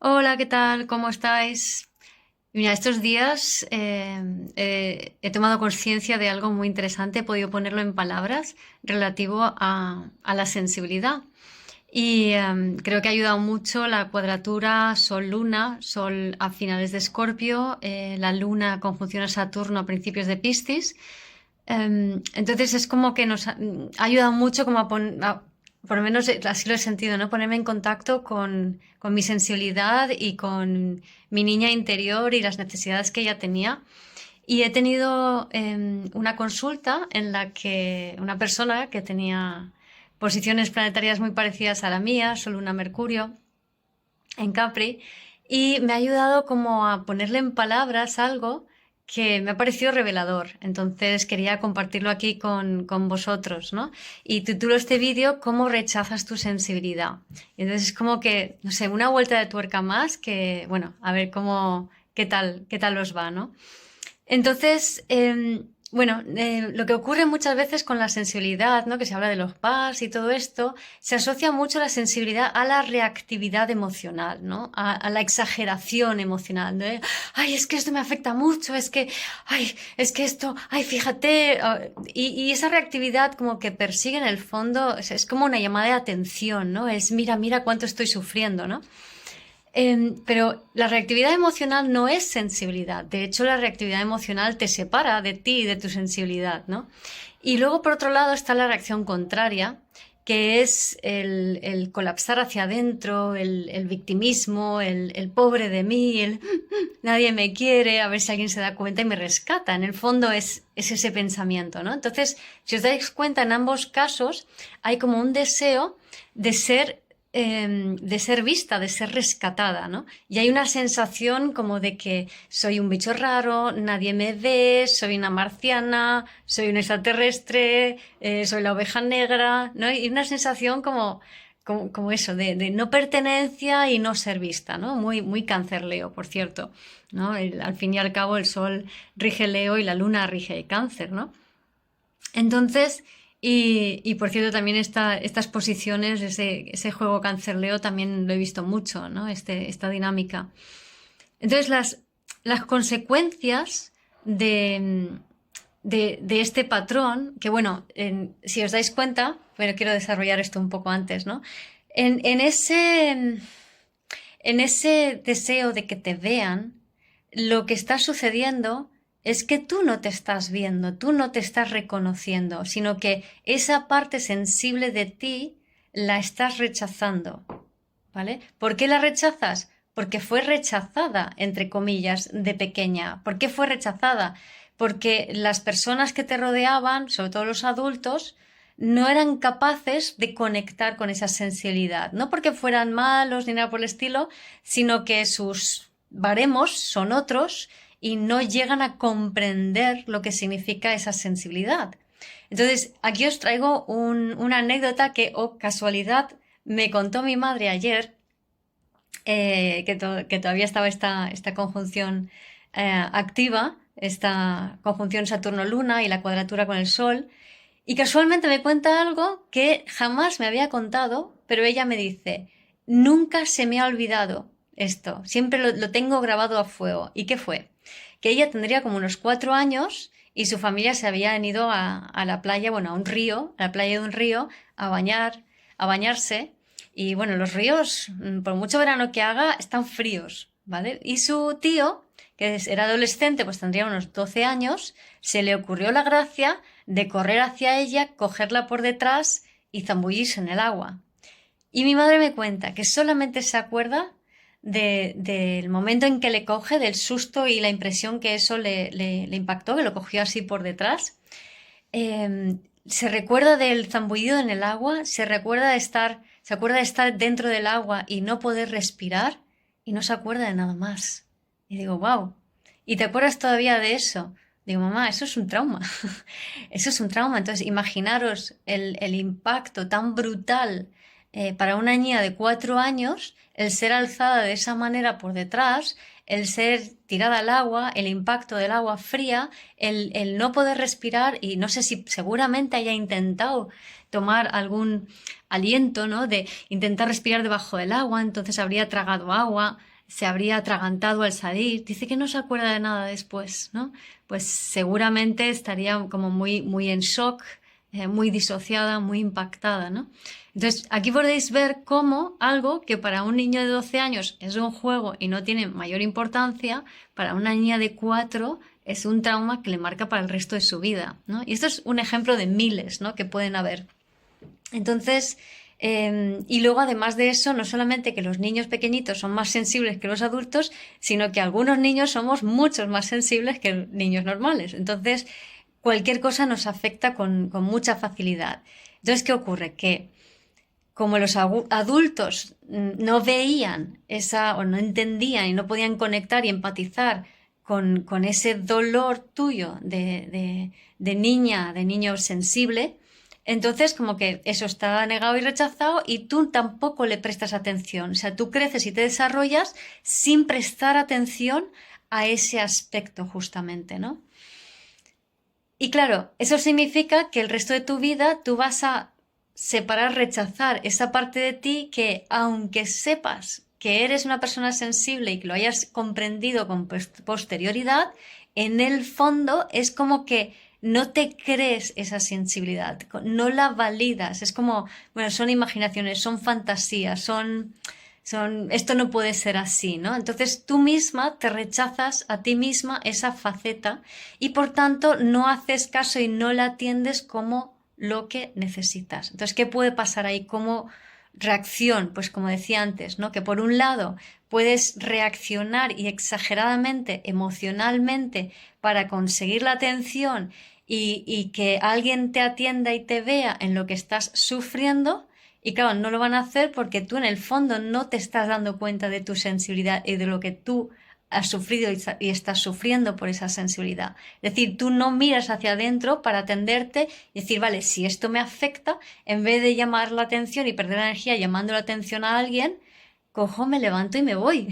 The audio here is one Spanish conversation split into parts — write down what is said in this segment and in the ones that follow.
Hola, ¿qué tal? ¿Cómo estáis? Mira, estos días he tomado conciencia de algo muy interesante, he podido ponerlo en palabras relativo a la sensibilidad. Y creo que ha ayudado mucho la cuadratura Sol-Luna, Sol a finales de Escorpio, la Luna conjunción a Saturno a principios de Piscis. Entonces es como que nos ha ayudado mucho como por lo menos así lo he sentido, ¿no? Ponerme en contacto con mi sensibilidad y con mi niña interior y las necesidades que ella tenía. Y he tenido una consulta en la que una persona que tenía posiciones planetarias muy parecidas a la mía, Sol, Luna, Mercurio, en Capri, y me ha ayudado como a ponerle en palabras algo que me ha parecido revelador. Entonces quería compartirlo aquí con vosotros, ¿no? Y titulo este vídeo ¿Cómo rechazas tu sensibilidad? Y entonces es como que, no sé, una vuelta de tuerca más que, bueno, a ver cómo, qué tal os va, ¿no? Entonces, bueno, lo que ocurre muchas veces con la sensibilidad, ¿no? Que se habla de los PAS y todo esto, se asocia mucho la sensibilidad a la reactividad emocional, ¿no? A la exageración emocional, ¿no? Ay, es que esto me afecta mucho, es que, ay, es que esto, ay, fíjate, y esa reactividad como que persigue en el fondo, es como una llamada de atención, ¿no? Es mira, mira cuánto estoy sufriendo, ¿no? Pero la reactividad emocional no es sensibilidad. De hecho, la reactividad emocional te separa de ti y de tu sensibilidad, ¿no? Y luego, por otro lado, está la reacción contraria, que es el colapsar hacia adentro, el victimismo, el pobre de mí, el nadie me quiere, a ver si alguien se da cuenta y me rescata. En el fondo es ese pensamiento, ¿no? Entonces, si os dais cuenta, en ambos casos hay como un deseo de ser vista, de ser rescatada, ¿no? Y hay una sensación como de que soy un bicho raro, nadie me ve, soy una marciana, soy un extraterrestre, soy la oveja negra, ¿no? Y una sensación como eso, de no pertenencia y no ser vista, ¿no? Muy, muy cáncer Leo, por cierto, ¿no? Al fin y al cabo el sol rige Leo y la luna rige cáncer, ¿no? Entonces, y por cierto, también estas posiciones, ese juego cáncer-leo también lo he visto mucho, ¿no? Esta dinámica. Entonces, las consecuencias de este patrón, que bueno, si os dais cuenta, pero quiero desarrollar esto un poco antes, ¿no? En, en ese, en ese deseo de que te vean, lo que está sucediendo es que tú no te estás viendo, tú no te estás reconociendo, sino que esa parte sensible de ti la estás rechazando, ¿vale? ¿Por qué la rechazas? Porque fue rechazada, entre comillas, de pequeña. ¿Por qué fue rechazada? Porque las personas que te rodeaban, sobre todo los adultos, no eran capaces de conectar con esa sensibilidad. No porque fueran malos ni nada por el estilo, sino que sus baremos son otros y no llegan a comprender lo que significa esa sensibilidad. Entonces, aquí os traigo una anécdota que, oh casualidad, me contó mi madre ayer, que todavía estaba esta conjunción activa, esta conjunción Saturno-Luna y la cuadratura con el Sol, y casualmente me cuenta algo que jamás me había contado, pero ella me dice, nunca se me ha olvidado esto, siempre lo tengo grabado a fuego. ¿Y qué fue? Que ella tendría como unos 4 años y su familia se habían ido a la playa, bueno, a un río, a la playa de un río, a bañarse. Y bueno, los ríos, por mucho verano que haga, están fríos, ¿vale? Y su tío, era adolescente, pues tendría unos 12 años, se le ocurrió la gracia de correr hacia ella, cogerla por detrás y zambullirse en el agua. Y mi madre me cuenta que solamente se acuerda del momento en que le coge, del susto y la impresión que eso le impactó, que lo cogió así por detrás. Se recuerda del zambullido en el agua, se acuerda de estar dentro del agua y no poder respirar y no se acuerda de nada más. Y digo, wow, ¿y te acuerdas todavía de eso? Digo, mamá, eso es un trauma. Eso es un trauma. Entonces, imaginaros el impacto tan brutal para una niña de 4 años, el ser alzada de esa manera por detrás, el ser tirada al agua, el impacto del agua fría, el no poder respirar y no sé si seguramente haya intentado tomar algún aliento, ¿no? De intentar respirar debajo del agua, entonces habría tragado agua, se habría atragantado al salir, dice que no se acuerda de nada después, ¿no? Pues seguramente estaría como muy, muy en shock, muy disociada, muy impactada, ¿no? Entonces, aquí podéis ver cómo algo que para un niño de 12 años es un juego y no tiene mayor importancia, para una niña de 4 es un trauma que le marca para el resto de su vida, ¿no? Y esto es un ejemplo de miles, ¿no?, que pueden haber. Entonces, y luego además de eso, no solamente que los niños pequeñitos son más sensibles que los adultos, sino que algunos niños somos muchos más sensibles que niños normales. Entonces, cualquier cosa nos afecta con mucha facilidad. Entonces, ¿qué ocurre? Que como los adultos no veían esa, o no entendían y no podían conectar y empatizar con ese dolor tuyo de niña, de niño sensible, entonces como que eso está negado y rechazado y tú tampoco le prestas atención. O sea, tú creces y te desarrollas sin prestar atención a ese aspecto justamente, ¿no? Y claro, eso significa que el resto de tu vida tú vas a separar, rechazar esa parte de ti que, aunque sepas que eres una persona sensible y que lo hayas comprendido con posterioridad, en el fondo es como que no te crees esa sensibilidad, no la validas. Es como, bueno, son imaginaciones, son fantasías, esto no puede ser así, ¿no? Entonces tú misma te rechazas a ti misma esa faceta y por tanto no haces caso y no la atiendes como lo que necesitas. Entonces, ¿qué puede pasar ahí como reacción? Pues como decía antes, ¿no? Que por un lado puedes reaccionar y exageradamente, emocionalmente, para conseguir la atención y que alguien te atienda y te vea en lo que estás sufriendo. Y claro, no lo van a hacer porque tú en el fondo no te estás dando cuenta de tu sensibilidad y de lo que tú has sufrido y estás sufriendo por esa sensibilidad. Es decir, tú no miras hacia adentro para atenderte y decir, vale, si esto me afecta, en vez de llamar la atención y perder la energía llamando la atención a alguien, cojo, me levanto y me voy.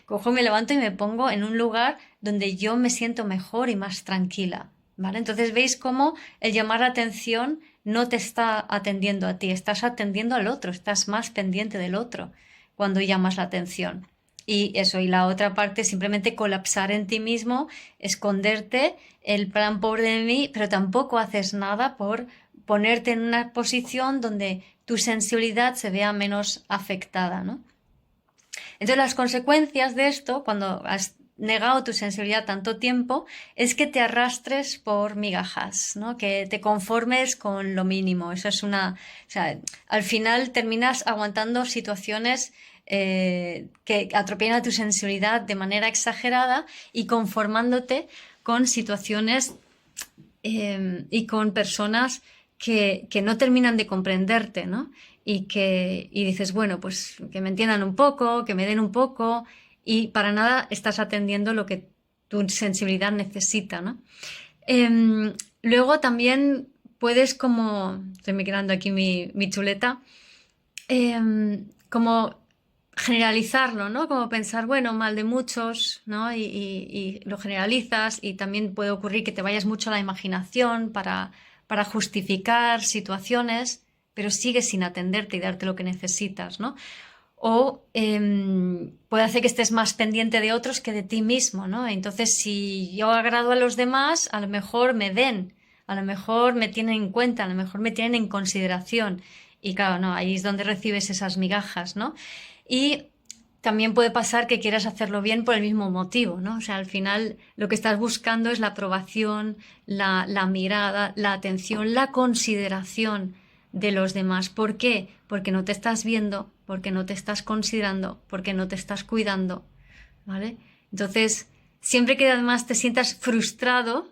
Cojo, me levanto y me pongo en un lugar donde yo me siento mejor y más tranquila. ¿Vale? Entonces veis cómo el llamar la atención no te está atendiendo a ti, estás atendiendo al otro, estás más pendiente del otro cuando llamas la atención. Y eso, y la otra parte, simplemente colapsar en ti mismo, esconderte, el plan pobre de mí, pero tampoco haces nada por ponerte en una posición donde tu sensibilidad se vea menos afectada, ¿no? Entonces las consecuencias de esto, cuando has negado tu sensibilidad tanto tiempo, es que te arrastres por migajas, ¿no? Que te conformes con lo mínimo. Eso es una... O sea, al final terminas aguantando situaciones que atropellan a tu sensibilidad de manera exagerada y conformándote con situaciones y con personas que no terminan de comprenderte, ¿no? Y dices, bueno, pues que me entiendan un poco, que me den un poco, y para nada estás atendiendo lo que tu sensibilidad necesita, ¿no? Luego también puedes como, estoy mirando aquí mi chuleta, como generalizarlo, ¿no? Como pensar, bueno, mal de muchos, ¿no? Y lo generalizas y también puede ocurrir que te vayas mucho a la imaginación para justificar situaciones, pero sigues sin atenderte y darte lo que necesitas, ¿no? O puede hacer que estés más pendiente de otros que de ti mismo, ¿no? Entonces, si yo agrado a los demás, a lo mejor me ven, a lo mejor me tienen en cuenta, a lo mejor me tienen en consideración. Y claro, no, ahí es donde recibes esas migajas, ¿no? Y también puede pasar que quieras hacerlo bien por el mismo motivo, ¿no? O sea, al final lo que estás buscando es la aprobación, la mirada, la atención, la consideración de los demás. ¿Por qué? Porque no te estás viendo, porque no te estás considerando, porque no te estás cuidando, ¿vale? Entonces, siempre que además te sientas frustrado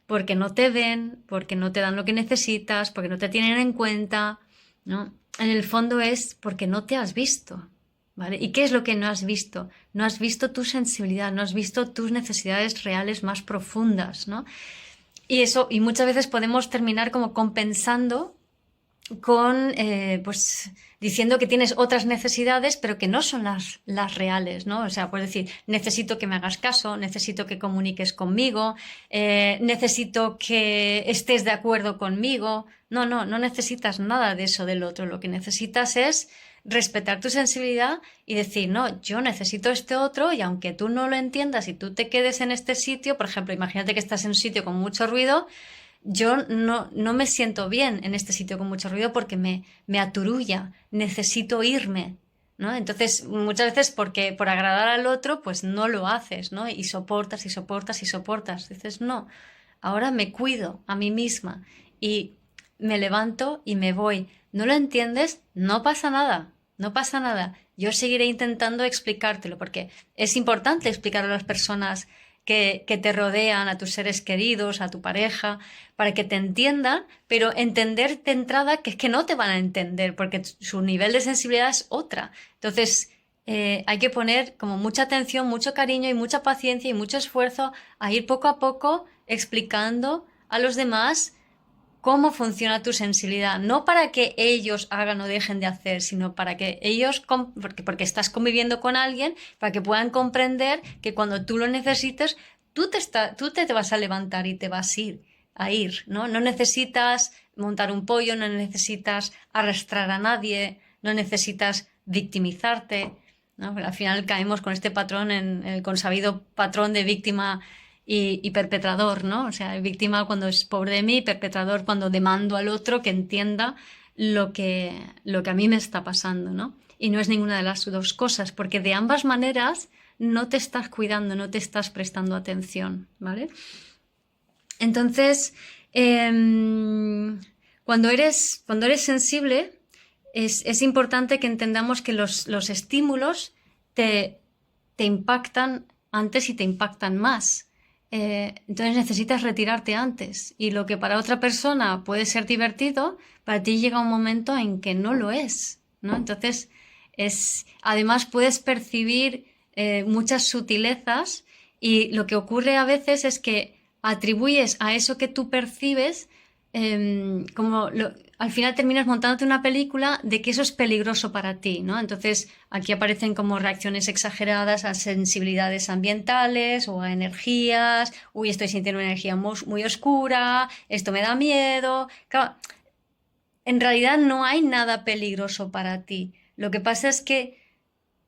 porque no te ven, porque no te dan lo que necesitas, porque no te tienen en cuenta, ¿no? En el fondo es porque no te has visto, ¿vale? ¿Y qué es lo que no has visto? No has visto tu sensibilidad, no has visto tus necesidades reales más profundas, ¿no? Y muchas veces podemos terminar como compensando con, pues, diciendo que tienes otras necesidades, pero que no son las reales, ¿no? O sea, puedes decir, necesito que me hagas caso, necesito que comuniques conmigo, necesito que estés de acuerdo conmigo. No, no, no necesitas nada de eso del otro. Lo que necesitas es respetar tu sensibilidad y decir, no, yo necesito este otro y aunque tú no lo entiendas y tú te quedes en este sitio, por ejemplo, imagínate que estás en un sitio con mucho ruido, yo no me siento bien en este sitio con mucho ruido porque me aturulla, necesito irme, ¿no? Entonces, muchas veces porque por agradar al otro, pues no lo haces, ¿no? Y soportas y soportas y soportas. Dices, no, ahora me cuido a mí misma y me levanto y me voy. ¿No lo entiendes? No pasa nada, no pasa nada. Yo seguiré intentando explicártelo porque es importante explicar a las personas que te rodean, a tus seres queridos, a tu pareja, para que te entiendan, pero entender de entrada que es que no te van a entender porque su nivel de sensibilidad es otra. Entonces, hay que poner como mucha atención, mucho cariño y mucha paciencia y mucho esfuerzo a ir poco a poco explicando a los demás cómo funciona tu sensibilidad, no para que ellos hagan o dejen de hacer, sino para que ellos, porque estás conviviendo con alguien, para que puedan comprender que cuando tú lo necesites, tú te vas a levantar y te vas a ir, ¿no? No necesitas montar un pollo, no necesitas arrastrar a nadie, no necesitas victimizarte, ¿no? Pero al final caemos con este patrón, en el consabido patrón de víctima y perpetrador, ¿no? O sea, víctima cuando es pobre de mí, perpetrador cuando demando al otro que entienda lo que a mí me está pasando, ¿no? Y no es ninguna de las dos cosas, porque de ambas maneras no te estás cuidando, no te estás prestando atención, ¿vale? Entonces, cuando eres sensible, es importante que entendamos que los estímulos te, te impactan antes y te impactan más. Entonces necesitas retirarte antes. Y lo que para otra persona puede ser divertido, para ti llega un momento en que no lo es, ¿no? Entonces, además puedes percibir muchas sutilezas y lo que ocurre a veces es que atribuyes a eso que tú percibes al final terminas montándote una película de que eso es peligroso para ti, ¿no? Entonces aquí aparecen como reacciones exageradas a sensibilidades ambientales o a energías. Uy, estoy sintiendo una energía muy oscura, esto me da miedo. Claro, en realidad no hay nada peligroso para ti. Lo que pasa es que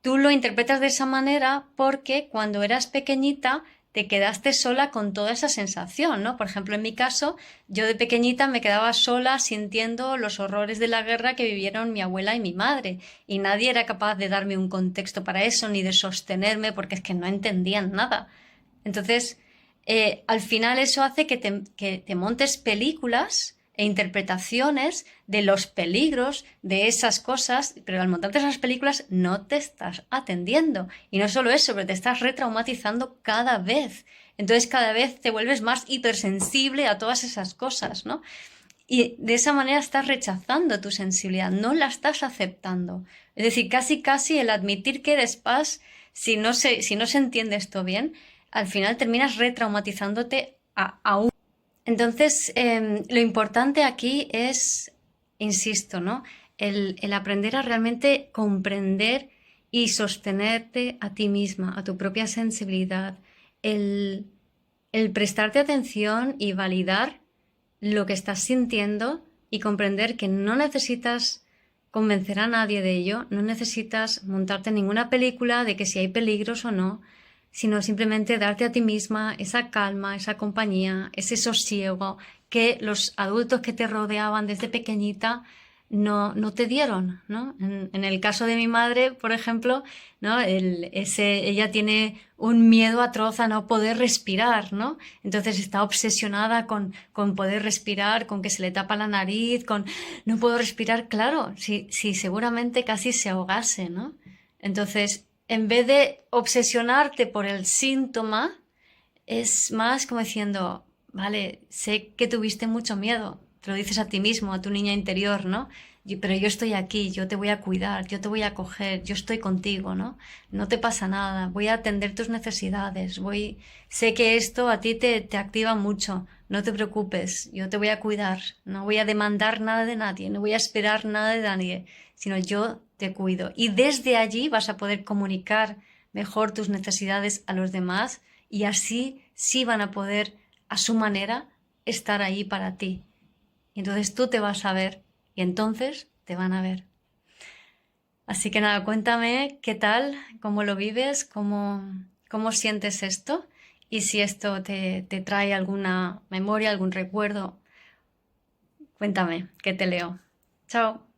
tú lo interpretas de esa manera porque cuando eras pequeñita te quedaste sola con toda esa sensación, ¿no? Por ejemplo, en mi caso, yo de pequeñita me quedaba sola sintiendo los horrores de la guerra que vivieron mi abuela y mi madre, y nadie era capaz de darme un contexto para eso ni de sostenerme porque es que no entendían nada. Entonces, al final eso hace que te montes películas e interpretaciones de los peligros de esas cosas, pero al montarte esas películas no te estás atendiendo. Y no solo eso, pero te estás retraumatizando cada vez. Entonces cada vez te vuelves más hipersensible a todas esas cosas, ¿no? Y de esa manera estás rechazando tu sensibilidad, no la estás aceptando. Es decir, casi casi el admitir que eres paz, si no se entiende esto bien, al final terminas retraumatizándote aún. Entonces, lo importante aquí es, insisto, ¿no? El aprender a realmente comprender y sostenerte a ti misma, a tu propia sensibilidad, el, el prestarte atención y validar lo que estás sintiendo y comprender que no necesitas convencer a nadie de ello, no necesitas montarte ninguna película de que si hay peligros o no, sino simplemente darte a ti misma esa calma, esa compañía, ese sosiego que los adultos que te rodeaban desde pequeñita no te dieron, ¿no? En el caso de mi madre, por ejemplo, ¿no? Ella tiene un miedo atroz a no poder respirar, ¿no? Entonces está obsesionada con poder respirar, con que se le tapa la nariz, con no puedo respirar, claro, si seguramente casi se ahogase, ¿no? Entonces, en vez de obsesionarte por el síntoma, es más como diciendo, vale, sé que tuviste mucho miedo, te lo dices a ti mismo, a tu niña interior, ¿no? pero yo estoy aquí, yo te voy a cuidar, yo te voy a acoger, yo estoy contigo, ¿no? No te pasa nada, voy a atender tus necesidades, sé que esto a ti te activa mucho, no te preocupes, yo te voy a cuidar, no voy a demandar nada de nadie, no voy a esperar nada de nadie, sino yo te cuido. Y desde allí vas a poder comunicar mejor tus necesidades a los demás y así sí van a poder, a su manera, estar ahí para ti. Y entonces tú te vas a ver y entonces te van a ver. Así que nada, cuéntame qué tal, cómo lo vives, cómo sientes esto y si esto te trae alguna memoria, algún recuerdo. Cuéntame, que te leo. Chao.